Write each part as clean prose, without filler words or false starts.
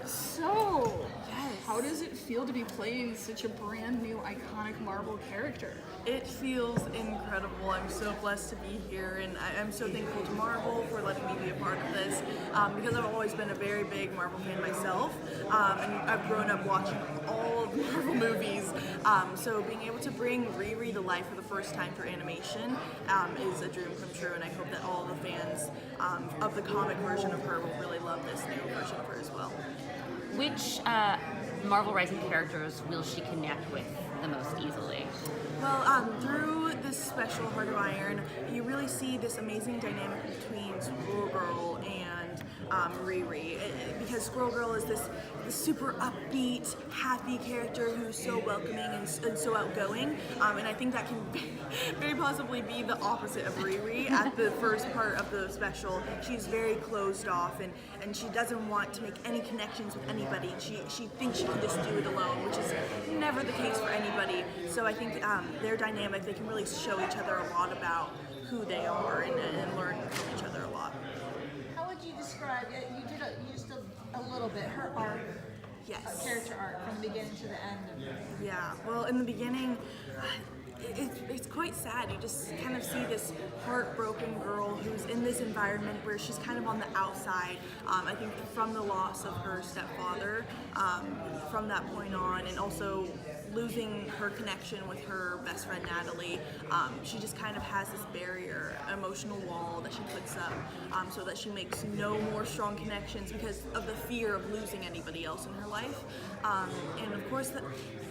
So, how does it feel to be playing such a brand new, iconic Marvel character? It feels incredible. I'm so blessed to be here, and I'm so thankful to Marvel for letting me be a part of this, because I've always been a very big Marvel fan myself, and I've grown up watching all of the Marvel movies, so being able to bring Riri to life for the first time through animation is a dream come true, and I hope that all the fans of the comic version of her will really love this new version of her as well. Which Marvel Rising characters will she connect with the most easily? Well, through this special Heart of Iron, you really see this amazing dynamic between Squirrel Girl and Riri, because Squirrel Girl is this super upbeat, happy character who's so welcoming and so outgoing, and I think that can very possibly be the opposite of Riri. At the first part of the special, she's very closed off, and she doesn't want to make any connections with anybody, and she thinks she can just do it alone, which is never the case for anybody. So I think their dynamic, they can really show each other a lot about who they are and learn from each other a lot. How would you describe it? You did just a little bit, her arc. Yes. Character arc from the beginning to the end. Yeah, well, in the beginning, it's quite sad. You just kind of see this heartbroken girl who's in this environment where she's kind of on the outside. I think from the loss of her stepfather, from that point on, and also losing her connection with her best friend Natalie, she just kind of has this barrier, emotional wall that she puts up, so that she makes no more strong connections because of the fear of losing anybody else in her life. And of course,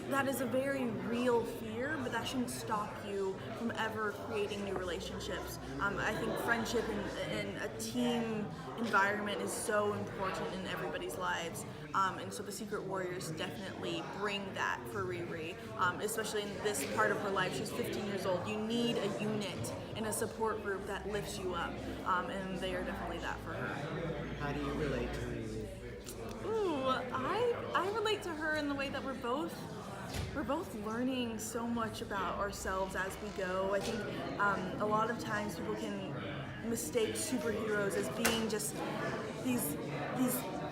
that is a very real fear, but that shouldn't stop you from ever creating new relationships. I think friendship and a team environment is so important in everybody's lives, and so the Secret Warriors definitely bring that for Riri, especially in this part of her life. She's 15 years old. You need a unit and a support group that lifts you up, and they are definitely that for her. How do you relate to Riri? Ooh, I relate to her in the way that we're both learning so much about ourselves as we go. I think a lot of times people can mistake superheroes as being just these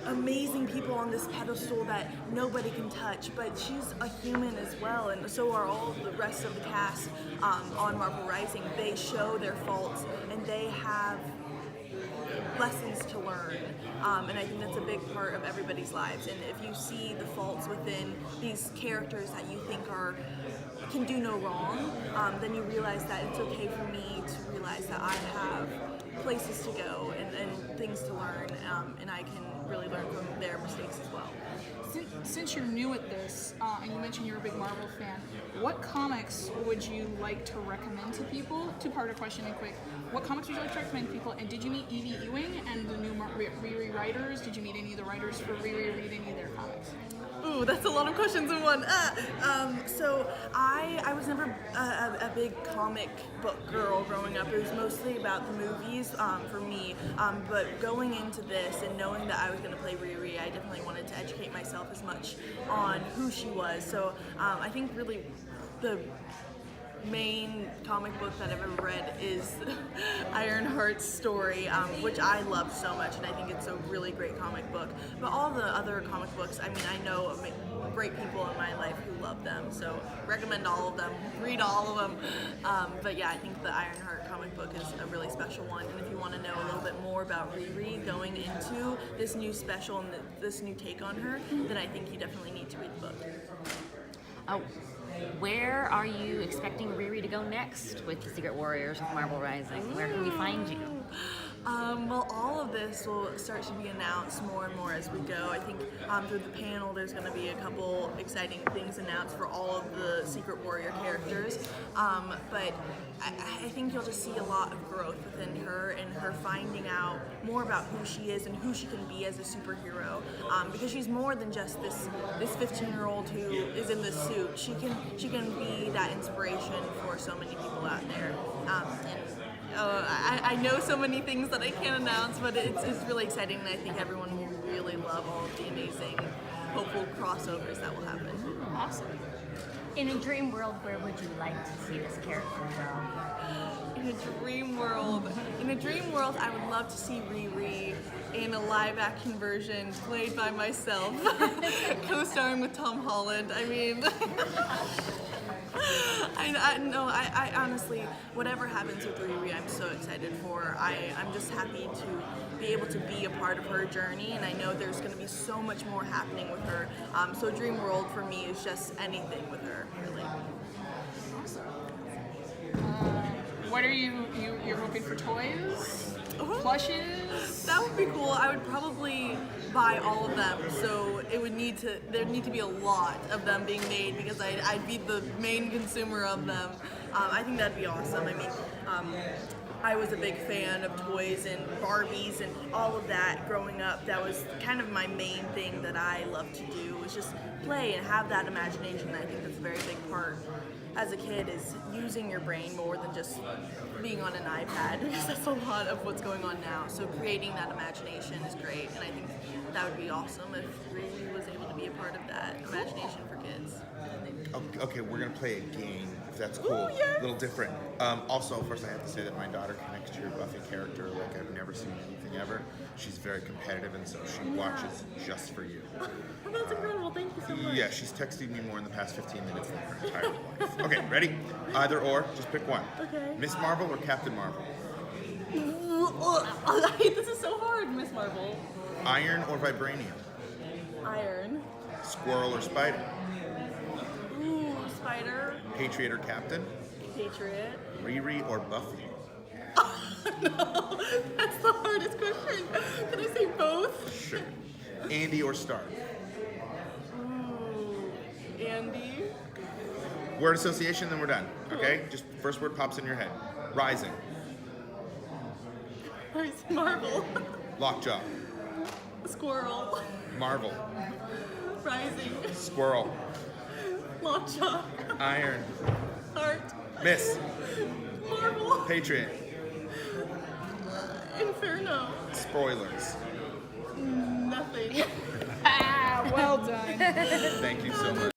amazing people on this pedestal that nobody can touch, but she's a human as well, and so are all the rest of the cast on Marvel Rising. They show their faults, and they have lessons to learn, and I think that's a big part of everybody's lives. And if you see the faults within these characters that you think can do no wrong, then you realize that it's okay for me to realize that I have places to go and things to learn, and I can really learn from their mistakes as well. Since you're new at this, and you mentioned you're a big Marvel fan, what comics would you like to recommend to people? Two-parter question and quick. What comics would you like to recommend to people? And did you meet Evie Ewing and the new Riri writers? Did you meet any of the writers for Riri, read any of their comics? Ooh, that's a lot of questions in one. So I was never a big comic book girl growing up. It was mostly about the movies for me. But going into this and knowing that I was going to play Riri, I definitely wanted to educate myself as much on who she was. So I think really the main comic book that I've ever read is Ironheart's story, which I love so much, and I think it's a really great comic book. But all the other comic books, I mean, I know great people in my life who love them, so recommend all of them, read all of them. But yeah, I think the Ironheart comic book is a really special one, and if you want to know a little bit more about Riri going into this new special and this new take on her, then I think you definitely need to read the book. Oh, where are you expecting Riri to go next with the Secret Warriors of Marvel Rising? Where can we find you? Well, all of this will start to be announced more and more as we go. I think through the panel there's going to be a couple exciting things announced for all of the Secret Warrior characters, but I think you'll just see a lot of growth within her and her finding out more about who she is and who she can be as a superhero, because she's more than just this 15-year-old who is in the suit. She can be that inspiration for so many people out there. I know so many things that I can't announce, but it's really exciting, and I think everyone will really love all of the amazing, hopeful crossovers that will happen. Awesome. In a dream world, where would you like to see this character go? In a dream world, I would love to see Riri in a live-action version played by myself, co-starring with Tom Holland. I mean, I honestly, whatever happens with Riri, I'm so excited for. I'm just happy to be able to be a part of her journey, and I know there's going to be so much more happening with her. So dream world for me is just anything with her, really. What are you're hoping for toys? Plushes? That would be cool. I would probably buy all of them. So there'd need to be a lot of them being made because I'd be the main consumer of them. I think that'd be awesome. I mean, I was a big fan of toys and Barbies and all of that growing up. That was kind of my main thing that I loved to do, was just play and have that imagination. I think that's a very big part as a kid, is using your brain more than just being on an iPad, because that's a lot of what's going on now. So creating that imagination is great, and I think that would be awesome if Riri was able to be a part of that imagination for kids. Okay, we're gonna play a game, if that's cool. Ooh, yes. A little different. Also, first I have to say that my daughter connects to your Buffy character like I've never seen anything ever. She's very competitive, and so she watches just for you. Oh, that's incredible. Thank you so much. Yeah, she's texted me more in the past 15 minutes than her entire life. Okay, ready? Either or, just pick one. Okay. Miss Marvel or Captain Marvel? This is so hard, Miss Marvel. Iron or Vibranium? Iron. Squirrel or Spider? Ooh, Spider. Patriot or Captain? Patriot. Riri or Buffy? No, that's the hardest question. Can I say both? Sure. Andy or Stark? Ooh, Andy. Word association, then we're done. Okay? Just first word pops in your head. Rising. Marvel. Lockjaw. Squirrel. Marvel. Rising. Squirrel. Lockjaw. Iron. Heart. Miss. Marvel. Patriot. Inferno. Spoilers. Nothing. Ah, well done. Thank you so much.